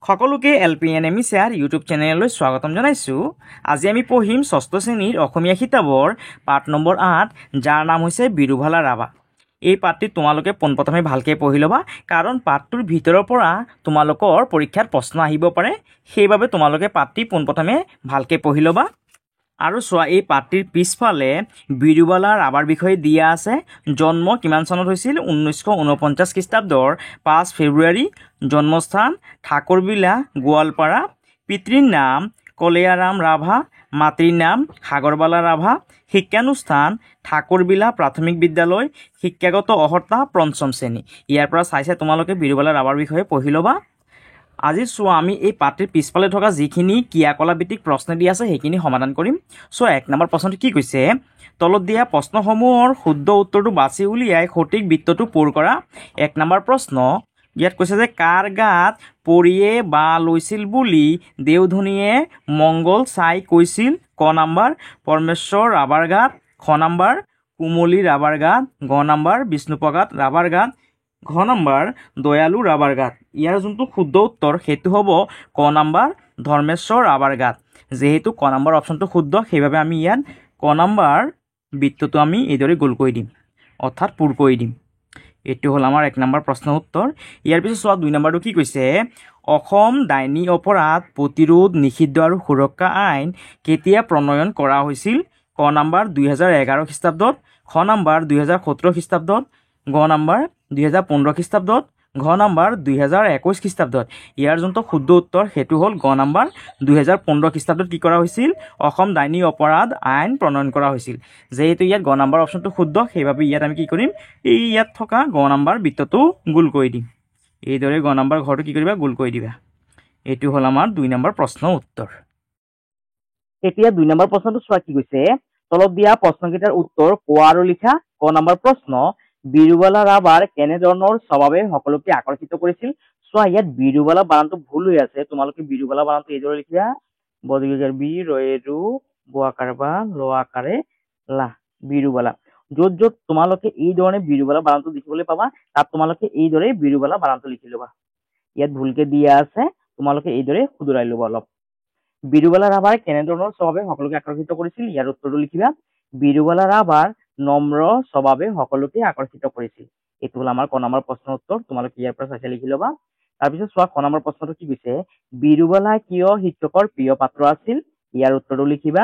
সকলোকে LPNME sir YouTube চেনেললৈ স্বাগতম জনাইছোঁ। আজি আমি পঢ়িম ৬ষ্ঠ শ্ৰেণীৰ অসমীয়া কিতাপৰ পাঠ নম্বৰ ৮, যাৰ নাম হৈছে বিৰুভালা ৰাভা। এই পাঠটি তোমালোকে পোনপ্ৰথমে ভালকৈ পঢ়ি ল'বা, কাৰণ পাঠটোৰ ভিতৰৰ পৰা তোমালোকৰ পৰীক্ষাত প্ৰশ্ন আহিব পাৰে। সেইবাবে তোমালোকে পাঠটি পোনপ্ৰথমে ভালকৈ পঢ়ি ল'বা। আৰু চোৱা, এই পাঠটিৰ পিছফালে বিৰুবালা ৰাভাৰ বিষয়ে দিয়া আছে। জন্ম কিমান চনত হৈছিল? 1949 খ্ৰীষ্টাব্দৰ 5 ফেব্ৰুৱাৰী। জন্মস্থান ঠাকুৰবিলা, গোৱালপাৰা। পিতৃৰ নাম কলেয়াৰাম ৰাভা, মাতৃৰ নাম সাগৰবালা ৰাভা। শিক্ষানুষ্ঠান ঠাকুৰবিলা প্ৰাথমিক বিদ্যালয়। শিক্ষাগত অৰ্হতা পঞ্চম শ্ৰেণী। ইয়াৰ পৰা চাই তোমালোকে বিৰুবালা ৰাভাৰ বিষয়ে পঢ়ি ল'বা। আজি চোৱা, আমি এই পাঠটিৰ পিছফালে থকা যিখিনি ক্ৰিয়াকলাপভিত্তিক প্ৰশ্ন দিয়া আছে সেইখিনি সমাধান কৰিম। চোৱা, 1 নম্বৰ প্ৰশ্নটো কি কৈছে? তলত দিয়া প্ৰশ্নসমূহৰ শুদ্ধ উত্তৰটো বাছি উলিয়াই সঠিক বৃত্তটো পূৰ কৰা। 1 নম্বৰ প্ৰশ্ন ইয়াত কৈছে যে কাৰ গাত পৰিয়ে বাঁহ লৈছিল বুলি দেওধনীয়ে মংগল চাই কৈছিল? ক নম্বৰ পৰমেশ্বৰ ৰাভাৰ গাত, খ নম্বৰ কুমলী ৰাভাৰ গাত, গ নম্বৰ বিষ্ণুপ্ৰসাদ ৰাভাৰ গাত, ঘ নম্বৰ দয়ালু ৰাভাৰ গাত। ইয়াৰ যোনটো শুদ্ধ উত্তৰ সেইটো হ'ব ক নম্বৰ ধৰ্মেশ্বৰ ৰাভাৰ গাত। যেহেতু ক নম্বৰ অপশ্যনটো শুদ্ধ, সেইবাবে আমি ইয়াত ক নম্বৰ বৃত্তটো আমি এইদৰে গোল কৰি দিম, অৰ্থাৎ পূৰ কৰি দিম। এইটো হ'ল আমাৰ 1 নম্বৰ প্ৰশ্নৰ উত্তৰ। ইয়াৰ পিছত চোৱা, 2 নম্বৰটো কি কৈছে? অসম ডাইনী অপৰাধ প্ৰতিৰোধ নিষিদ্ধ আৰু সুৰক্ষা আইন কেতিয়া প্ৰণয়ন কৰা হৈছিল? ক নম্বৰ 2011 খ্ৰীষ্টাব্দত, খ নম্বৰ 2017 খ্ৰীষ্টাব্দত, গ নম্বৰ 2015 খ্ৰীষ্টাব্দত, ঘ নম্বৰ 2021 খ্ৰীষ্টাব্দত। ইয়াৰ যোনটো শুদ্ধ উত্তৰ সেইটো হ'ল গ নম্বৰ 2015 খ্ৰীষ্টাব্দত কি কৰা হৈছিল? অসম ডাইনী অপৰাধ আইন প্ৰণয়ন কৰা হৈছিল। যেহেতু ইয়াত গ নম্বৰ অপশ্যনটো শুদ্ধ, সেইবাবে ইয়াত আমি কি কৰিম? এই ইয়াত থকা গ নম্বৰ বৃত্তটো গোল কৰি দিম। এইদৰে গ নম্বৰ ঘৰটো কি কৰিবা? গোল কৰি দিবা। এইটো হ'ল আমাৰ 2 নম্বৰ প্ৰশ্নৰ উত্তৰ। এতিয়া 2 নম্বৰ প্ৰশ্নটো চোৱা, কি কৈছে? তলত দিয়া প্ৰশ্নকেইটাৰ উত্তৰ কোৱা আৰু লিখা। ক নম্বৰ প্ৰশ্ন, বিৰুবালা ৰাভাৰ কেনেধৰণৰ স্বভাৱে সকলোকে আকৰ্ষিত কৰিছিল? চোৱা, ইয়াত বিৰুবালা বানানটো ভুল হৈ আছে। তোমালোকে বিৰুবালা বানানটো এইদৰে লিখিবা, বি ৰয়েৰু ব বা ল আকাৰে লা, বিৰুবালা। য'ত য'ত তোমালোকে এই ধৰণে বিৰুবালা বানানটো দেখিবলৈ পাবা, তাত তোমালোকে এইদৰে বিৰুবালা বানানটো লিখি ল'বা। ইয়াত ভুলকে দিয়া আছে, তোমালোকে এইদৰে শুধৰাই ল'বা অলপ। বিৰুবালা ৰাভাৰ কেনেধৰণৰ স্বভাৱে সকলোকে আকৰ্ষিত কৰিছিল? ইয়াৰ উত্তৰটো লিখিবা, বিৰুবালা ৰাভাৰ নম্ৰ স্বভাৱে সকলোকে আকৰ্ষিত কৰিছিল। এইটো হ'ল আমাৰ ক নম্বৰ প্ৰশ্নৰ উত্তৰ। তোমালোকে ইয়াৰ পৰা চাই লিখি ল'বা। তাৰপিছত চোৱা, খ নম্বৰ প্ৰশ্নটো কি কৈছে? বিৰুবালা কিয় শিক্ষকৰ প্ৰিয় পাত্ৰ আছিল? ইয়াৰ উত্তৰটো লিখিবা,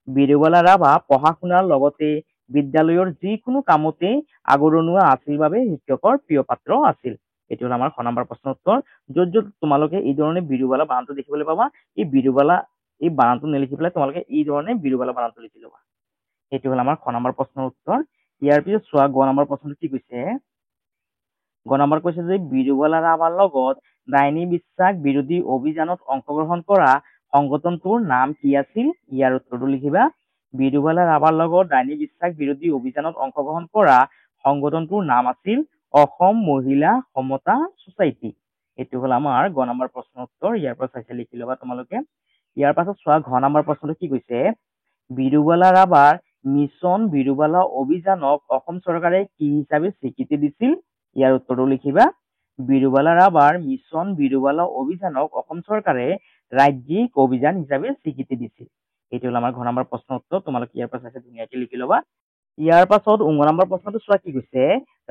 বিৰুবালা ৰাভা পঢ়া শুনাৰ লগতে বিদ্যালয়ৰ যিকোনো কামতে আগৰণুৱা আছিল বাবে শিক্ষকৰ প্ৰিয় পাত্ৰ আছিল। এইটো হ'ল আমাৰ খ নম্বৰ প্ৰশ্নৰ উত্তৰ। য'ত য'ত তোমালোকে এই ধৰণে বিৰুবালা বানানটো দেখিবলৈ পাবা, এই বিৰুবালা এই বানানটো নিলিখি পেলাই তোমালোকে এই ধৰণে বিৰুবালা বানানটো লিখি ল'বা। এইটো হ'ল আমাৰ খ নম্বৰ প্ৰশ্নৰ উত্তৰ। ইয়াৰ পিছত চোৱা, গ নম্বৰ প্ৰশ্নটো কি কৈছে? গ নম্বৰ কৈছে যে বিৰুবালা ৰাভাৰ লগত ডাইনী বিশ্বাস বিৰোধী অভিযানত অংশগ্ৰহণ কৰা সংগঠনটোৰ নাম কি আছিল? ইয়াৰ উত্তৰটো লিখিবা, বিৰুবালা ৰাভাৰ লগত ডাইনী বিশ্বাস বিৰোধী অভিযানত অংশগ্ৰহণ কৰা সংগঠনটোৰ নাম আছিল অসম মহিলা সমতা ছ'চাইটি। এইটো হ'ল আমাৰ গ নম্বৰ প্ৰশ্নৰ উত্তৰ। ইয়াৰ পৰা চাই লিখি ল'বা তোমালোকে। ইয়াৰ পাছত চোৱা, ঘ নম্বৰ প্ৰশ্নটো কি কৈছে? বিৰুবালা ৰাভাৰ মিছন বিৰুবালা অভিযানক অসম চৰকাৰে কি হিচাপে স্বীকৃতি দিছিল? ইয়াৰ উত্তৰটো লিখিবা, বিৰুবালা ৰাভাৰ মিছন বিৰুবালা অভিযানক অসম চৰকাৰে ৰাজ্যিক অভিযান হিচাপে স্বীকৃতি দিছিল। এইটো হ'ল আমাৰ ঘ নম্বৰ প্ৰশ্নৰ উত্তৰ। তোমালোকে ইয়াৰ পৰা চাই ধুনীয়াকৈ লিখি ল'বা। ইয়াৰ পাছত ঙ নম্বৰ প্ৰশ্নটো চোৱা, কি কৈছে?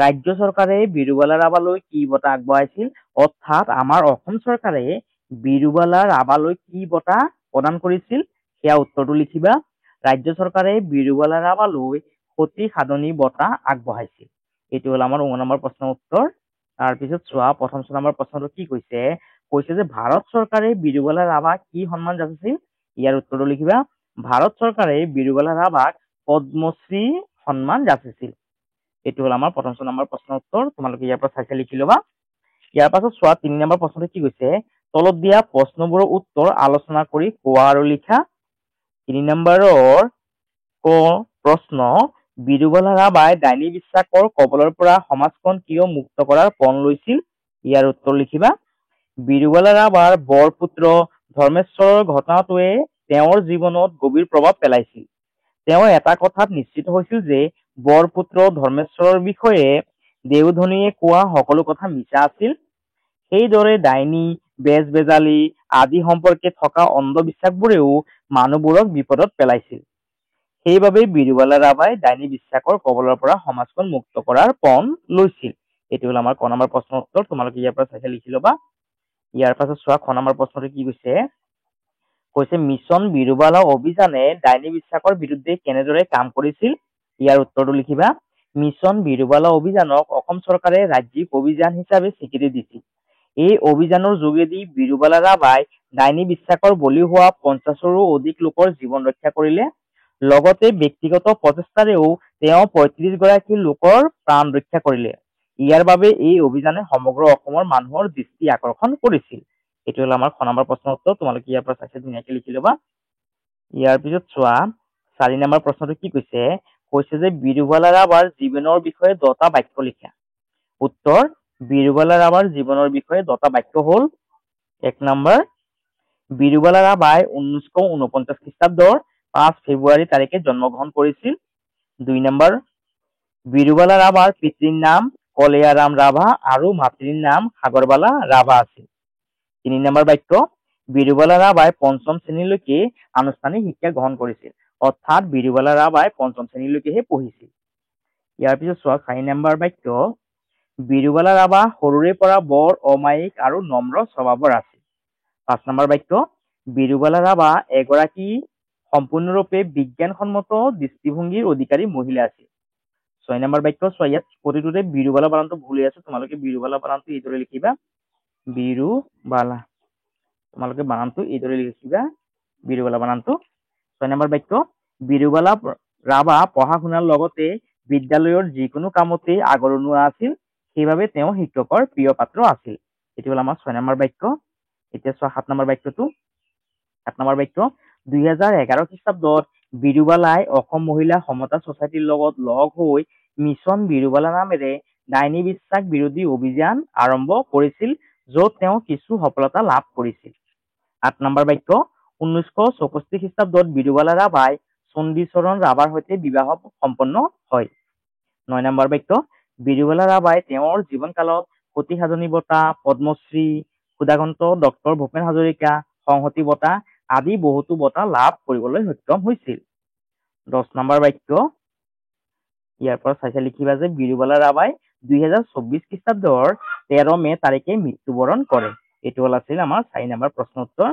ৰাজ্য চৰকাৰে বিৰুবালা ৰাভালৈ কি বঁটা আগবঢ়াইছিল? অৰ্থাৎ আমাৰ অসম চৰকাৰে বিৰুবালা ৰাভালৈ কি বঁটা প্ৰদান কৰিছিল? সেয়া উত্তৰটো লিখিবা, ৰাজ্য চৰকাৰে বিৰুবালা ৰাভালৈ সতী সাধনী বঁটা আগবঢ়াইছিল। এইটো হ'ল আমাৰ ঙ নম্বৰ প্ৰশ্নৰ উত্তৰ। তাৰপিছত চোৱা, প্ৰথম নম্বৰ প্ৰশ্নটো কি কৈছে? কৈছে যে ভাৰত চৰকাৰে বিৰুবালা ৰাভাক কি সন্মান যাচিছিল? ইয়াৰ উত্তৰটো লিখিবা, ভাৰত চৰকাৰে বিৰুবালা ৰাভাক পদ্মশ্ৰী সন্মান যাচিছিল। এইটো হ'ল আমাৰ প্ৰথম নম্বৰ প্ৰশ্নৰ উত্তৰ। তোমালোকে ইয়াৰ পৰা চাই লিখি ল'বা। ইয়াৰ পাছত চোৱা, 3 নম্বৰ প্ৰশ্নটো কি কৈছে? তলত দিয়া প্ৰশ্নবোৰৰ উত্তৰ আলোচনা কৰি কোৱা আৰু লিখা। 3 নম্বৰৰ ক প্ৰশ্ন, বিৰুবালা ৰাভাই ডাইনী বিশ্বাসৰ কবলৰ পৰা সমাজখন কিয় মুক্ত কৰাৰ পণ লৈছিল? ইয়াৰ উত্তৰ লিখিবা, বিৰুবালা ৰাভাৰ বৰপুত্ৰ ধৰ্মেশ্বৰৰ ঘটনাটোৱে তেওঁৰ জীৱনত গভীৰ প্ৰভাৱ পেলাইছিল। তেওঁ এটা কথাত নিশ্চিত হৈছিল যে বৰপুত্ৰ ধৰ্মেশ্বৰৰ বিষয়ে দেওধনীয়ে কোৱা সকলো কথা মিছা আছিল। সেইদৰে ডাইনী বেজ-বেজালি আদি সম্পৰ্কে থকা অন্ধবিশ্বাসবোৰেও মানুহবোৰক বিপদত পেলাইছিল। সেইবাবেই বিৰুবালা ৰাভাই ডাইনী বিশ্বাসৰ কবলৰ পৰা সমাজখন মুক্ত কৰাৰ পণ লৈছিল। এইটো হ'ল আমাৰ ক নম্বৰ প্ৰশ্নৰ উত্তৰ। তোমালোকে ইয়াৰ পৰা চাই লিখি ল'বা। ইয়াৰ পাছত চোৱা খ নম্বৰ প্ৰশ্নটো কি কৈছে মিছন বিৰুবালা অভিযানে ডাইনী বিশ্বাসৰ বিৰুদ্ধে কেনেদৰে কাম কৰিছিল। ইয়াৰ উত্তৰটো লিখিবা। মিছন বিৰুবালা অভিযানক অসম চৰকাৰে ৰাজ্যিক অভিযান হিচাপে স্বীকৃতি দিছিল। এই অভিযানৰ যোগেদি বিৰুবালা ৰাভাই ডাইনী বিশ্বাসৰ বলি হোৱা 50ৰো অধিক লোকৰ জীৱন ৰক্ষা কৰিলে। লগতে ব্যক্তিগত প্ৰচেষ্টাৰেও তেওঁ 35 গৰাকী লোকৰ প্ৰাণ ৰক্ষা কৰিলে। ইয়াৰ বাবে এই অভিযানে সমগ্ৰ অসমৰ মানুহৰ দৃষ্টি আকৰ্ষণ কৰিছিল। এইটো হ'ল আমাৰ খ নম্বৰ প্ৰশ্নৰ উত্তৰ। তোমালোকে ইয়াৰ পৰা চাই ধুনীয়াকে লিখি ল'বা। ইয়াৰ পিছত চোৱা 4 নম্বৰ প্ৰশ্নটো কি কৈছে যে বিৰুবালা ৰাভাৰ জীৱনৰ বিষয়ে 10টা বাক্য লিখা। উত্তৰ বিৰুবালা ৰাভাৰ জীৱনৰ বিষয়ে 10টা বাক্য হ'ল 1 নম্বৰ বিৰুবালা ৰাভাই 1949 খ্ৰীষ্টাব্দৰ 5 ফেব্ৰুৱাৰী তাৰিখে জন্মগ্ৰহণ কৰিছিল। 2 নম্বৰ বিৰুবালা ৰাভাৰ পিতৃৰ নাম কলেয়াৰাম ৰাভা আৰু মাতৃৰ নাম সাগৰবালা ৰাভা আছিল। 3 নম্বৰ বাক্য বিৰুবালা ৰাভাই 5ম শ্ৰেণীলৈকে আনুষ্ঠানিক শিক্ষা গ্ৰহণ কৰিছিল। অৰ্থাৎ বিৰুবালা ৰাভাই 5ম শ্ৰেণীলৈকেহে পঢ়িছিল। ইয়াৰ পিছত চোৱা 4 নম্বৰ বাক্য বিৰুবালা ৰাভা সৰুৰে পৰা বৰ অমায়িক আৰু নম্ৰ স্বভাৱৰ আছিল। 5 নম্বৰ বাক্য বিৰুবালা ৰাভা এগৰাকী সম্পূৰ্ণৰূপে বিজ্ঞানসন্মত দৃষ্টিভংগীৰ অধিকাৰী মহিলা আছিল। 6 নম্বৰ বাক্য চোৱা ইয়াত প্ৰতিটোতে বিৰুবালা বানানটো ভুল হৈ আছে। তোমালোকে বিৰুবালা বানানটো এইদৰে লিখিবা। বিৰুবালা তোমালোকে বানানটো এইদৰে লিখিবা বিৰুবালা বানানটো। 6 নম্বৰ বাক্য বিৰুবালা ৰাভা পঢ়া শুনাৰ লগতে বিদ্যালয়ৰ যিকোনো কামতে আগৰণুৱা আছিল। সেইবাবে তেওঁ শিক্ষকৰ প্ৰিয় পাত্ৰ আছিল। এইটো হ'ল আমাৰ 6 নম্বৰ বাক্য। এতিয়া চোৱা 7 নম্বৰ বাক্যটো। 7 নম্বৰ বাক্য 2011 খ্ৰীষ্টাব্দত বিৰুবালাই অসম মহিলা সমতা ছচাইটিৰ লগত লগ হৈ মিছন বিৰুবালা নামেৰে ডাইনী বিশ্বাস বিৰোধী অভিযান আৰম্ভ কৰিছিল, য'ত তেওঁ কিছু সফলতা লাভ কৰিছিল। 8 নম্বৰ বাক্য 1964 খ্ৰীষ্টাব্দত বিৰুবালা ৰাভাই চণ্ডীচৰণ ৰাভাৰ সৈতে বিবাহ সম্পন্ন হয়। 9 নম্বৰ বাক্য বিৰুবালা ৰাভাই তেওঁৰ জীৱনকালত সতী সাধনী বঁটা, পদ্মশ্ৰী, সুধাকান্ত ডক্টৰ ভূপেন হাজৰিকা, সংহতি বঁটা আদি বহুতো বঁটা লাভ কৰিবলৈ সক্ষম হৈছিল। 10 নম্বৰ বাক্য ইয়াৰ পৰা চাই লিখিবা যে বিৰুবালা ৰাভাই 2024 খ্ৰীষ্টাব্দৰ 13 মে তাৰিখে মৃত্যুবৰণ কৰে। এইটো আছিল আমাৰ 4 নম্বৰ প্ৰশ্ন উত্তৰ।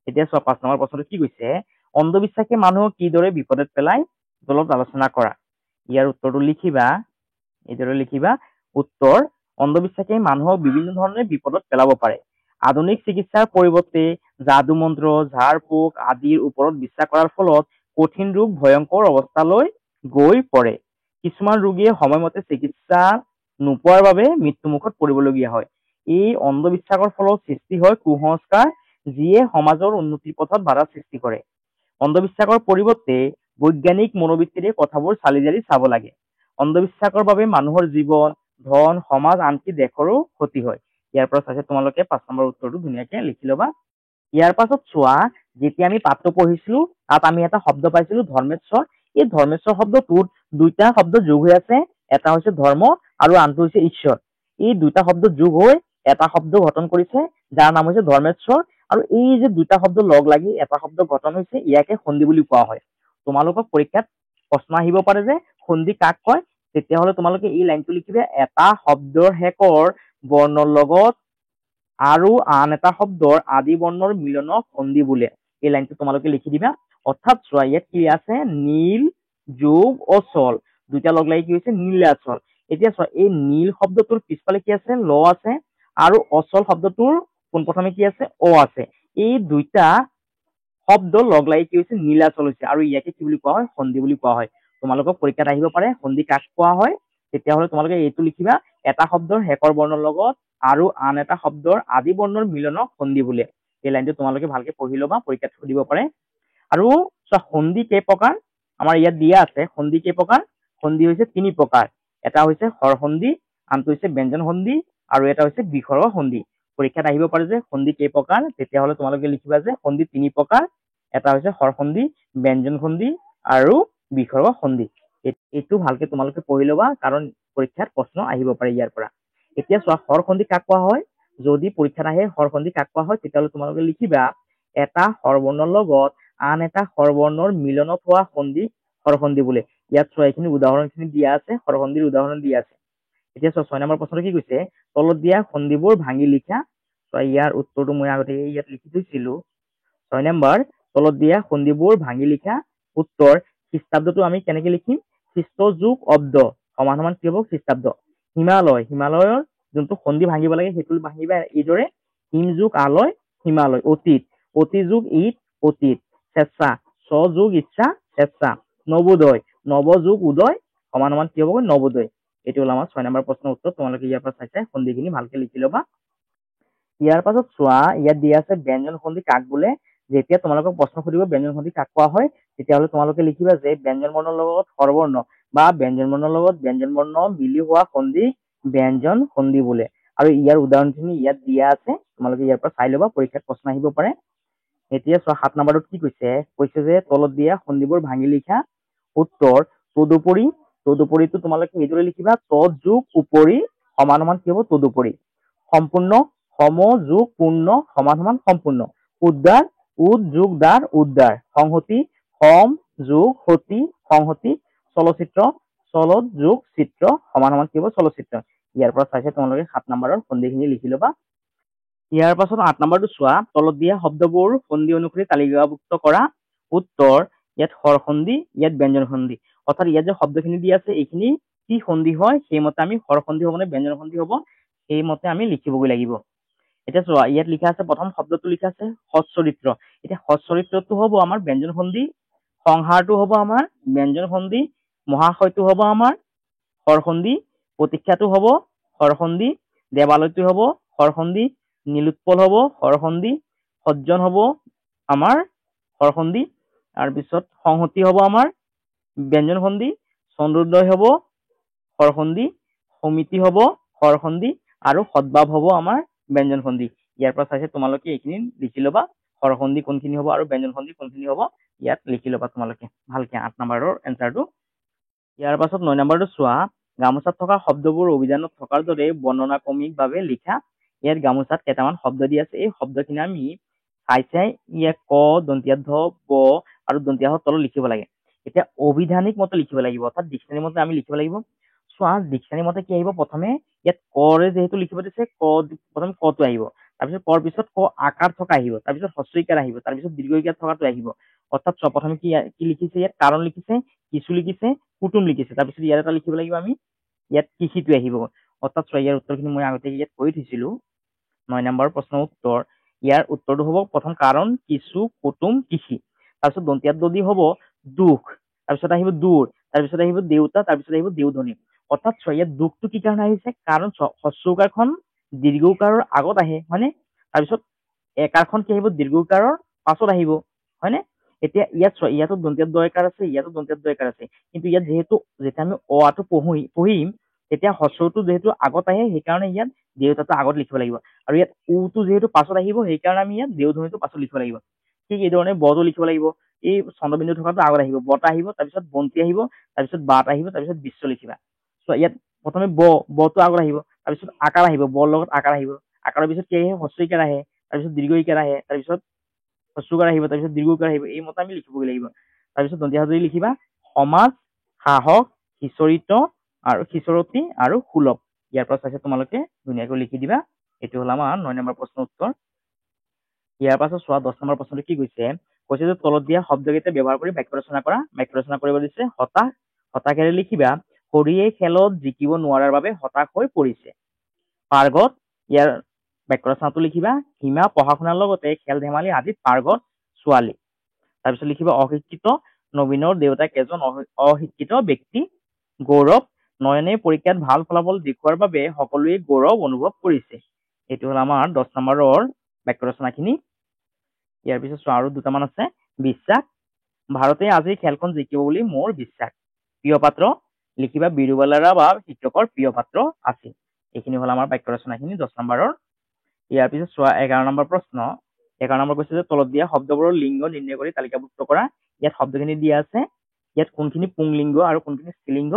এতিয়া চোৱা 5 নম্বৰ প্ৰশ্নটো কি কৈছে অন্ধবিশ্বাসে মানুহক কিদৰে বিপদত পেলাই তলত আলোচনা কৰা। ইয়াৰ উত্তৰটো লিখিবা এইদৰে লিখিবা। উত্তৰ অন্ধবিশ্বাসে মানুহক বিভিন্ন ধৰণে বিপদত পেলাব পাৰে। আধুনিক চিকিৎসাৰ পৰিৱৰ্তে যাদু মন্ত্ৰ, ঝাৰ ফুক আদিৰ ওপৰত বিশ্বাস কৰাৰ ফলত কঠিন ৰোগ ভয়ংকৰ অৱস্থালৈ গৈ পৰে। কিছুমান ৰোগীয়ে সময়মতে চিকিৎসা নোপোৱাৰ বাবে মৃত্যুমুখত পৰিবলগীয়া হয়। এই অন্ধবিশ্বাসৰ ফলত সৃষ্টি হয় কুসংস্কাৰ, যিয়ে সমাজৰ উন্নতিৰ পথত বাধা সৃষ্টি কৰে। অন্ধবিশ্বাসৰ পৰিৱৰ্তে বৈজ্ঞানিক মনোবৃত্তিৰে কথাবোৰ চালি জাৰি চাব লাগে। অন্ধবিশ্বাসৰ বাবে মানুহৰ জীৱন, ধন, সমাজ আনকি দেশৰো ক্ষতি হয়। ইয়াৰ পৰা চাইছে তোমালোকে 5 নম্বৰ উত্তৰটো ধুনীয়াকে লিখি ল'বা। ইয়াৰ পাছত চোৱা যেতিয়া আমি পাঠটো পঢ়িছিলো তাত আমি এটা শব্দ পাইছিলো ধৰ্মেশ্বৰ। এই ধৰ্মেশ্বৰ শব্দটোত 2টা শব্দ যোগ হৈ আছে। এটা হৈছে ধৰ্ম আৰু আনটো হৈছে ঈশ্বৰ। এই 2টা শব্দ যোগ হৈ এটা শব্দ গঠন কৰিছে যাৰ নাম হৈছে ধৰ্মেশ্বৰ। আৰু এই যে 2টা শব্দ লগ লাগি এটা শব্দ গঠন হৈছে ইয়াকে সন্ধি বুলি কোৱা হয়। তোমালোকক পৰীক্ষাত প্ৰশ্ন আহিব পাৰে যে সন্ধি কাক কয়। তেতিয়াহ'লে তোমালোকে এই লাইনটো লিখিবা এটা শব্দৰ শেষৰ বৰ্ণৰ লগত আৰু আন এটা শব্দৰ আদি বৰ্ণৰ মিলনক সন্ধি বোলে। এই লাইনটো তোমালোকে লিখি দিবা। অৰ্থাৎ চোৱা ইয়াত কি আছে নীল যোগ অচল 2টা লগ লাগি কি হৈছে নীলাচল। এতিয়া চোৱা এই নীল শব্দটোৰ পিছফালে কি আছে ল আছে আৰু অচল শব্দটোৰ পোনপ্ৰথমে কি আছে অ আছে। এই 2টা শব্দ লগ লাগি কি হৈছে নীলাচল হৈছে আৰু ইয়াকে কি বুলি কোৱা হয় সন্ধি বুলি কোৱা হয়। তোমালোকক পৰীক্ষাত আহিব পাৰে সন্ধি কাক কোৱা হয়। তেতিয়াহ'লে তোমালোকে এইটো লিখিবা এটা শব্দৰ শেষৰ বৰ্ণৰ লগত আৰু আন এটা শব্দৰ আদি বৰ্ণৰ মিলনক সন্ধি বোলে। এই লাইনটো তোমালোকে ভালকে পঢ়ি ল'বা, পৰীক্ষাত সুধিব পাৰে। আৰু চোৱা সন্ধি কেই প্ৰকাৰ আমাৰ ইয়াত দিয়া আছে। সন্ধি কেই প্ৰকাৰ? সন্ধি হৈছে 3 প্ৰকাৰ। এটা হৈছে হৰ সন্ধি, আনটো হৈছে ব্যঞ্জন সন্ধি আৰু এটা হৈছে বিসৰ্গ সন্ধি। পৰীক্ষাত আহিব পাৰে যে সন্ধি কেই প্ৰকাৰ। তেতিয়াহ'লে তোমালোকে লিখিবা যে সন্ধি 3 প্ৰকাৰ। এটা হৈছে হৰ সন্ধি, ব্যঞ্জন সন্ধি আৰু বিসৰ্গ সন্ধি। এইটো ভালকে তোমালোকে পঢ়ি ল'বা কাৰণ পৰীক্ষাত প্ৰশ্ন আহিব পাৰে ইয়াৰ পৰা। এতিয়া চোৱা হৰ সন্ধি কাক কোৱা হয়? যদি পৰীক্ষাত আহে হৰসন্ধি কাক কোৱা হয় তেতিয়াহ'লে তোমালোকে লিখিবা এটা হৰবৰ্ণৰ লগত আন এটা হৰবৰ্ণৰ মিলনত হোৱা সন্ধি হৰসন্ধি বোলে। ইয়াত চোৱা এইখিনি উদাহৰণখিনি দিয়া আছে, হৰসন্ধিৰ উদাহৰণ দিয়া আছে। এতিয়া চোৱা 6 নম্বৰ প্ৰশ্নটো কি কৈছে, তলত দিয়া সন্ধিবোৰ ভাঙি লিখা। চোৱা ইয়াৰ উত্তৰটো মই আগতে ইয়াত লিখি থৈছিলো। 6 নম্বৰ, তলত দিয়া সন্ধিবোৰ ভাঙি লিখা। উত্তৰ, খ্ৰীষ্টাব্দটো আমি কেনেকে লিখিম, খ্ৰীষ্ট যোগ অব্দ সমান সমান কি হ'ব, খ্ৰীষ্টাব্দ। হিমালয়, হিমালয়ৰ যোনটো সন্ধি ভাঙিব লাগে সেইটো ভাঙিবা এইদৰে, হিম যোগ আলয় হিমালয়। অতীত, অতি যোগ ঈদ অতীত। স্বেচ্ছা, স্ব যোগ ইচ্ছা স্বেচ্ছা। নবোদয়, নৱ যোগ উদয় সমান সমান কি হ'ব, নবোদয়। এইটো হ'ল আমাৰ 6 নম্বৰ প্ৰশ্নৰ উত্তৰ। তোমালোকে ইয়াৰ পৰা চাইছে সন্ধিখিনি ভালকে লিখি ল'বা। ইয়াৰ পাছত চোৱা, ইয়াত দিয়া আছে ব্যঞ্জন সন্ধি কাক বোলে। যেতিয়া তোমালোকক প্ৰশ্ন সুধিব ব্যঞ্জন সন্ধি কাক কোৱা হয়, তেতিয়াহ'লে তোমালোকে লিখিবা যে ব্যঞ্জন বৰ্ণৰ লগত স্বৰবৰ্ণ বা ব্যঞ্জন বৰ্ণৰ লগত ব্যঞ্জন বৰ্ণ মিলি হোৱা সন্ধি ব্যঞ্জন সন্ধি বোলে। আৰু ইয়াৰ উদাহৰণখিনি ইয়াত দিয়া আছে, তোমালোকে ইয়াৰ পৰা চাই ল'বা, পৰীক্ষাত প্ৰশ্ন আহিব পাৰে। এতিয়া চোৱা 7 নম্বৰত কি কৈছে, কৈছে যে তলত দিয়া সন্ধিবোৰ ভাঙি লিখা। উত্তৰ, তদুপৰি, তদুপৰিটো তোমালোকে এইদৰে লিখিবা, তদ যোগ উপৰি সমান সমান কি হ'ব, তদুপৰি। সম্পূৰ্ণ, সম যোগ পূৰ্ণ সমান সমান সম্পূৰ্ণ। উদ্ধাৰ, উদ যোগ দাৰ উদ্ধাৰ। সংহতি, সম যোগ সতি সংহতি। চলচ্চিত্ৰ, চলত যোগ চিত্ৰ সমান সমান কি হ'ব, চলচ্চিত্ৰ। ইয়াৰ পৰা চাইছে তোমালোকে 7 নম্বৰৰ সন্ধিখিনি লিখি ল'বা। ইয়াৰ পাছত 8 নম্বৰটো চোৱা, তলত দিয়া শব্দবোৰ সন্ধি অনুসৰি তালিকাভুক্ত কৰা। উত্তৰ, ইয়াত হৰসন্ধি, ইয়াত ব্যঞ্জন সন্ধি। অৰ্থাৎ ইয়াত যে শব্দখিনি দিয়া আছে এইখিনি কি সন্ধি হয়, সেইমতে আমি হৰসন্ধি হ'ব নে ব্যঞ্জন সন্ধি হ'ব সেইমতে আমি লিখিবগৈ লাগিব। এতিয়া চোৱা, ইয়াত লিখা আছে, প্ৰথম শব্দটো লিখা আছে সচ্চৰিত্ৰ। এতিয়া সচ্চৰিত্ৰটো হ'ব আমাৰ ব্যঞ্জন সন্ধি, সংহাৰটো হ'ব আমাৰ ব্যঞ্জন সন্ধি, মহাশয়টো হ'ব আমাৰ হৰসন্ধি, প্ৰতীক্ষাটো হ'ব হৰসন্ধি, দেৱালয়টো হ'ব হৰসন্ধি, নীলোৎপল হ'ব হৰসন্ধি, সজ্জন হ'ব আমাৰ হৰসন্ধি, তাৰপিছত সংহতি হ'ব আমাৰ ব্যঞ্জন সন্ধি, চন্দ্ৰোদয় হ'ব হৰসন্ধি, সমিতি হ'ব হৰসন্ধি, আৰু সদ্ভাৱ হ'ব আমাৰ ব্যঞ্জন সন্ধি। ইয়াৰ পৰা চাইছে তোমালোকে এইখিনি লিখি ল'বা, হৰসন্ধি কোনখিনি হ'ব আৰু ব্যঞ্জন সন্ধি কোনখিনি হ'ব ইয়াত লিখি ল'বা তোমালোকে ভালকে 8 নম্বৰৰ এনচাৰটো। ইয়াৰ পাছত 9 নম্বৰটো চোৱা, গামোচাত থকা শব্দবোৰ অভিধানত থকাৰ দৰে বৰ্ণনাক্ৰমিকভাৱে লিখা। ইয়াত গামোচাত কেইটামান শব্দ দি আছে, এই শব্দখিনি আমি চাই চাই ইয়াত ক, দন্তীয়া ধ, ব আৰু দন্তীয়া হ তলত লিখিব লাগে। এতিয়া অভিধানিক মতে লিখিব লাগিব, অৰ্থাৎ ডিক্সনাৰী মতে আমি লিখিব লাগিব। চোৱা, ডিক্সনাৰী মতে কি আহিব, প্ৰথমে ইয়াত কৰে যিহেতু লিখিব দিছে, প্ৰথমে কটো আহিব, তাৰপিছত কৰ পিছত ক আকাৰ থকা আহিব, তাৰপিছত হস্ৰ ইকাৰ আহিব, তাৰপিছত দীৰ্ঘ ইকাৰ থকাটো আহিব। অৰ্থাৎ চোৱা, প্ৰথমে কি লিখিছে, ইয়াত কাৰণ লিখিছে, কিছু লিখিছে, কুটুম লিখিছে, তাৰপিছত ইয়াত এটা লিখিব লাগিব আমি, ইয়াত কৃষিটো আহিব। অৰ্থাৎ চোৱা, ইয়াৰ উত্তৰখিনি মই আগতে ইয়াত কৈ থৈছিলো। 9 নম্বৰ প্ৰশ্নৰ উত্তৰ, ইয়াৰ উত্তৰটো হ'ব প্ৰথম কাৰণ, কিছু, কুটুম, কৃষি। তাৰপিছত দন্তীয়াত যদি হ'ব দুখ, তাৰপিছত আহিব দূৰ, তাৰপিছত আহিব দেউতা, তাৰপিছত আহিব দেউধনী। অৰ্থাৎ চোৱা, ইয়াত দুখটো কি কাৰণে আহিছে, কাৰণ হস্ৰ উকাৰখন দীৰ্ঘ উকাৰৰ আগত আহে, হয়নে? তাৰপিছত একাৰখন কি আহিব, দীৰ্ঘ উকাৰৰ পাছত আহিব, হয়নে? এতিয়া ইয়াত চোৱা, ইয়াতো দন্তীয়াত দয়কাৰ আছে, ইয়াতো দন্তীয়াত দয়কাৰ আছে, কিন্তু ইয়াত যিহেতু যেতিয়া আমি অ-আটো পঢ়িম তেতিয়া হস্ৰটো যিহেতু আগত আহে, সেইকাৰণে ইয়াত দেউতাটো আগত লিখিব লাগিব, আৰু ইয়াত উটো যিহেতু পাছত আহিব, সেইকাৰণে আমি ইয়াত দেউধনীটো পাছত লিখিব লাগিব। ঠিক এই ধৰণে বটো লিখিব লাগিব, এই চন্দ্ৰবিন্দু থকাটো আগত আহিব, বটা আহিব, তাৰপিছত বন্তি আহিব, তাৰপিছত বাট আহিব, তাৰপিছত বিশ্ব লিখিবা। চোৱা, ইয়াত প্ৰথমে বটো আগত আহিব, তাৰপিছত আকাৰ আহিব, বৰ লগত আকাৰ আহিব, আকাৰৰ পিছত কি আহে, হস্ৰ ইকাৰ আহে, তাৰপিছত দীৰ্ঘ ইকাৰ আহে, তাৰপিছত হস্ৰ উকাৰ আহিব, তাৰপিছত দীৰ্ঘ উকাৰ আহিব, এই মতে আমি লিখিবগৈ লাগিব। তাৰপিছত দন্তীয়া যদি লিখিবা, সমাজ, সাহস, সিঁচৰিত আৰু সিঁচৰতি আৰু সুলভ। ইয়াৰ পৰা চাইছে তোমালোকে ধুনীয়াকৈ লিখি দিবা। এইটো হ'ল আমাৰ 9 নম্বৰ প্ৰশ্নৰ উত্তৰ। ইয়াৰ পাছত চোৱা, 10 নম্বৰ প্ৰশ্নটো কি কৈছে যে তলত দিয়া শব্দকেইটা ব্যৱহাৰ কৰি বাক্য ৰচনা কৰা। বাক্য ৰচনা কৰিব দিছে, হতাশ, হতাশেৰে লিখিবা, হৰিয়ে খেলত জিকিব নোৱাৰাৰ বাবে হতাশ হৈ পৰিছে। পাৰ্গত, ইয়াৰ বাক্য ৰচনাটো লিখিবা, সীমা পঢ়া শুনাৰ লগতে খেল ধেমালি আদিত পাৰ্গত ছোৱালী। তাৰপিছত লিখিবা, অশিক্ষিত, নবীনৰ দেউতাক এজন অশিক্ষিত ব্যক্তি। গৌৰৱ, নয়নে পৰীক্ষাত ভাল ফলাফল দেখুওৱাৰ বাবে সকলোৱে গৌৰৱ অনুভৱ কৰিছে। এইটো হ'ল আমাৰ 10 নম্বৰৰ বাক্য ৰচনাখিনি। ইয়াৰ পিছত চোৱা, আৰু দুটামান আছে। বিশ্বাস, ভাৰতে আজি খেলখন জিকিব বুলি মোৰ বিশ্বাস। প্ৰিয় পাত্ৰ, লিখিবা, বিৰুবালা ৰাভা শিক্ষকৰ প্ৰিয় পাত্ৰ আছিল। এইখিনি হ'ল আমাৰ বাক্য ৰচনাখিনি 10 নম্বৰৰ। ইয়াৰ পিছত চোৱা, 11 নম্বৰ প্ৰশ্ন। 11 নম্বৰ কৈছে যে তলত দিয়া শব্দবোৰৰ লিংগ নিৰ্ণয় কৰি তালিকাভুক্ত কৰা। ইয়াত শব্দখিনি দিয়া আছে, ইয়াত কোনখিনি পুংলিংগ আৰু কোনখিনি স্ত্ৰীলিংগ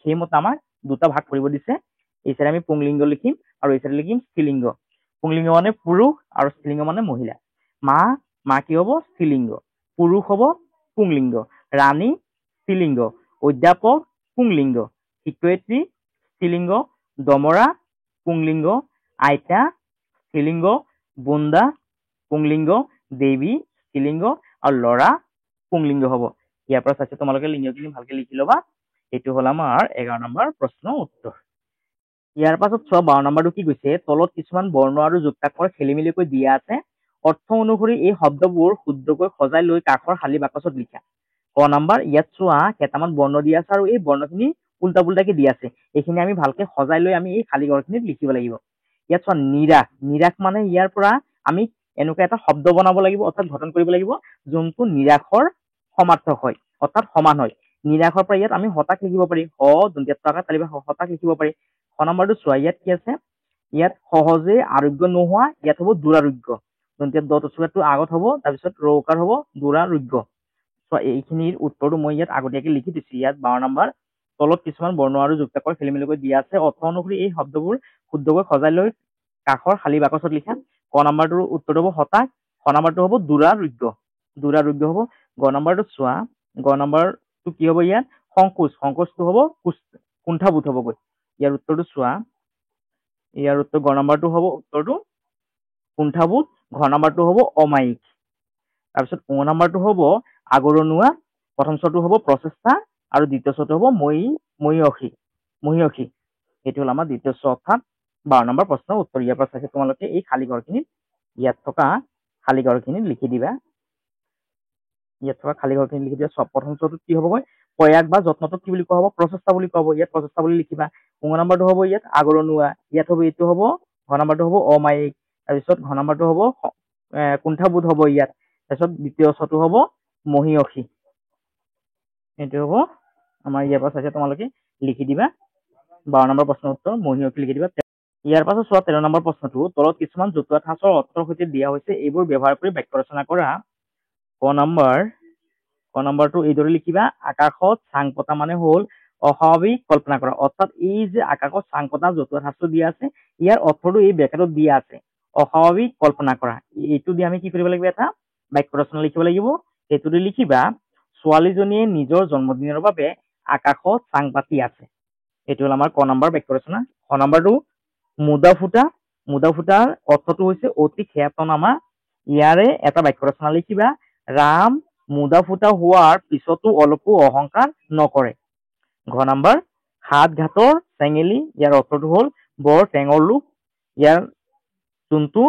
সেইমতে আমাক দুটা ভাগ কৰিব দিছে। এই চাইডে আমি পুংলিংগ লিখিম আৰু এই চাইডে লিখিম স্ত্ৰীলিংগ। পুংলিঙ্গ মানে পুৰুষ আৰু স্ত্ৰীলিঙ্গ মানে মহিলা। মা কি হ'ব স্ত্ৰীলিঙ্গ, পুৰুষ হ'ব পুংলিঙ্গ, ৰাণী স্ত্ৰীলিঙ্গ, অধ্যাপক পুংলিঙ্গ, শিক্ষয়িত্ৰী স্ত্ৰীলিঙ্গ, দমৰা পুংলিঙ্গ, আইতা স্ত্ৰীলিঙ্গ, বোন্দা পুংলিঙ্গ, দেৱী স্ত্ৰীলিঙ্গ আৰু ল'ৰা পুংলিঙ্গ হ'ব। ইয়াৰ পৰা চাইছে তোমালোকে লিঙ্গখিনি ভালকে লিখি ল'বা। এইটো হ'ল আমাৰ 11 নম্বৰ প্ৰশ্নৰ উত্তৰ। ইয়াৰ পাছত চোৱা 12 নম্বৰটো কি কৈছে, তলত কিছুমান বৰ্ণ আৰু যুক্তাক্ষৰ খেলি মেলিকৈ দিয়া আছে, অৰ্থ অনুসৰি এই শব্দবোৰ শুদ্ধকৈ সজাই লৈ কাষৰ খালী বাকচত লিখা। ক নম্বৰ, ইয়াত চোৱা কেইটামান বৰ্ণ দিয়া আছে আৰু এই বৰ্ণখিনি উল্টা পুল্টাকে দিয়া আছে। এইখিনি আমি ভালকে সজাই লৈ আমি এই খালী ঘৰখিনিত লিখিব লাগিব। ইয়াত চোৱা নিৰাশ, নিৰাশ মানে ইয়াৰ পৰা আমি এনেকুৱা এটা শব্দ বনাব লাগিব, অৰ্থাৎ গঠন কৰিব লাগিব যোনটো নিৰাশৰ সমাৰ্থক হয়, অৰ্থাৎ সমান হয়। নিৰাশৰ পৰা ইয়াত আমি হতাশ লিখিব পাৰি, হতাশ লিখিব পাৰি। খ নম্বৰটো চোৱা, ইয়াত কি আছে, ইয়াত সহজে আৰোগ্য নোহোৱা, ইয়াত হ'ব দুৰাৰোগ্য, যোনটো দ তস্কৰটো আগত হ'ব, তাৰপিছত ৰৌকাৰ হ'ব দুৰাৰোগ্য। চোৱা এইখিনিৰ উত্তৰটো মই ইয়াত আগতীয়াকে লিখি দিছো। ইয়াত 12 নম্বৰ, তলত কিছুমান বৰ্ণ আৰু যুক্তাক্ষৰ খেলি মেলিকৈ দিয়া আছে, অৰ্থ অনুসৰি এই শব্দবোৰ শুদ্ধকৈ সজাই লৈ কাষৰ খালী বাকচত লিখা। ক নম্বৰটোৰ উত্তৰটো হ'ব হতাশ, খ নম্বৰটো হ'ব দুৰাৰোগ্য, দুৰাৰোগ্য হ'ব। গ নম্বৰটো চোৱা, গ নম্বৰটো কি হ'ব, ইয়াত সংকোচ, সংকোচটো হ'ব কুণ্ঠাবোধ হ'বগৈ। ইয়াৰ উত্তৰটো চোৱা, ইয়াৰ উত্তৰ গ নম্বৰটো হ'ব উত্তৰটো কুণ্ঠাবোধ, ঘ নম্বৰটো হ'ব অমায়িক, তাৰপিছত ও নম্বৰটো হ'ব আগৰণুৱা, প্ৰথম শ্বৰটো হ'ব প্ৰচেষ্টা আৰু দ্বিতীয় শ্বৰটো হ'ব মহীয়সী। এইটো হ'ল আমাৰ দ্বিতীয় চ, অৰ্থাৎ 12 নম্বৰ প্ৰশ্নৰ উত্তৰ। ইয়াৰ পৰা চাইছে তোমালোকে এই খালী ঘৰখিনিত, ইয়াত থকা খালী ঘৰখিনিত লিখি দিবা। প্ৰথম শ্বৰটোত কি হ'বগৈ, প্ৰয়াস বা যত্নটোক কি বুলি কোৱা হ'ব, প্ৰচেষ্টা বুলি কোৱা হ'ব। ইয়াত প্ৰচেষ্টা বুলি লিখিবা। ও নম্বৰটো হ'ব ইয়াত আগৰণুৱা, ইয়াত হ'ব এইটো হ'ব, ঘ নম্বৰটো হ'ব অমায়িক, তাৰপিছত ঘ নম্বৰটো হ'ব কুণ্ঠাবোধ হ'ব ইয়াত, তাৰপিছত দ্বিতীয় শ্বৰটো হ'ব মহীয়সী। এইটো হ'ব আমাৰ, ইয়াৰ পৰা চাইছে তোমালোকে লিখি দিবা 12 নম্বৰ প্ৰশ্নৰ উত্তৰ মহীয়সী লিখি দিবা। ইয়াৰ পাছত চোৱা 13 নম্বৰ প্ৰশ্নটো, তলত কিছুমান জতুৱা ঠাঁচৰ অৰ্থৰ সৈতে দিয়া হৈছে, এইবোৰ ব্যৱহাৰ কৰি বাক্য ৰচনা কৰা। ক নম্বৰটো এইদৰে লিখিবা, আকাশত চাং পতা মানে হ'ল অস্বাভাৱিক কল্পনা কৰা, অৰ্থাৎ এই যে আকাশত চাং পতা জতুৱা ঠাঁচটো দিয়া আছে, ইয়াৰ অৰ্থটো এই ব্ৰেকেটত দিয়া আছে, অস্বাভাৱিক কল্পনা কৰা। এইটো দি আমি কি কৰিব লাগিব, এটা বাক্য ৰচনা লিখিব লাগিব। সেইটো দি লিখিবা, ছোৱালীজনীয়ে নিজৰ জন্মদিনৰ বাবে আকাশত চাং পাতি আছে। এইটো হ'ল আমাৰ ক নম্বৰ বাক্য ৰচনা। খ নম্বৰটো মুদা ফুটা, মুদা ফুটাৰ অৰ্থটো হৈছে অতি খ্যাতনামা। ইয়াৰে এটা বাক্য ৰচনা লিখিবা, ৰাম মুদা ফুটা হোৱাৰ পিছতো অলপো অহংকাৰ নকৰে। ঘ নম্বৰ সাত ঘাটৰ চেঙেলী, ইয়াৰ অৰ্থটো হ'ল বৰ টেঙৰ লোক। ইয়াৰ যোনটো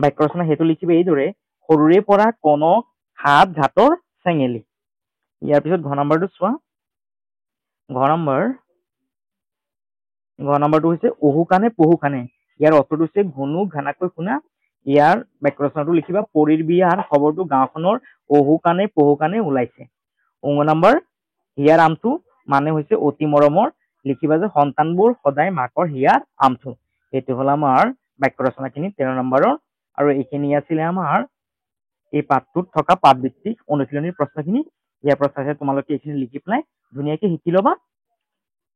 বাক্য ৰচনা সেইটো লিখিবা এইদৰে, সৰুৰে পৰা কনক সাত ঘাটৰ চেঙেলী। ইয়াৰ পিছত ঘ নম্বৰটো চোৱা, ঘ নম্বৰটো হৈছে অহু কাণে পহু কাণে, ইয়াৰ অৰ্থটো হৈছে ঘুনু ঘানাকৈ শুনা। ইয়াৰ বাক্য ৰচনাটো লিখিবা, পৰীৰ বিয়াৰ খবৰটো গাঁওখনৰ অহু কাণে পহু কাণে ওলাইছে। ও নম্বৰ হিয়াৰ আমঠু মানে হৈছে অতি মৰমৰ, লিখিবা যে সন্তানবোৰ সদায় মাকৰ হিয়াৰ আমঠু। এইটো হ'ল আমাৰ বাক্য ৰচনাখিনি 13 নম্বৰৰ। আৰু এইখিনি আছিলে আমাৰ এই পাঠটোত থকা পাঠভিত্তিক অনুশীলনীৰ প্ৰশ্নখিনি। ইয়াৰ পৰা চাইছে তোমালোকে এইখিনি লিখি পেলাই ধুনীয়াকে শিকি ল'বা।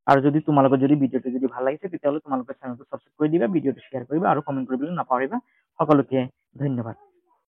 আৰু যদি তোমালোকৰ যদি ভিডিঅ'টো যদি ভাল লাগিছে, তেতিয়াহ'লে তোমালোকে চেনেলটো ছাবস্ক্ৰাইব কৰি দিবা, ভিডিঅ'টো শ্বেয়াৰ কৰিবা আৰু কমেণ্ট কৰিবলৈ নাপাহৰিবা। সকলোকে ধন্যবাদ।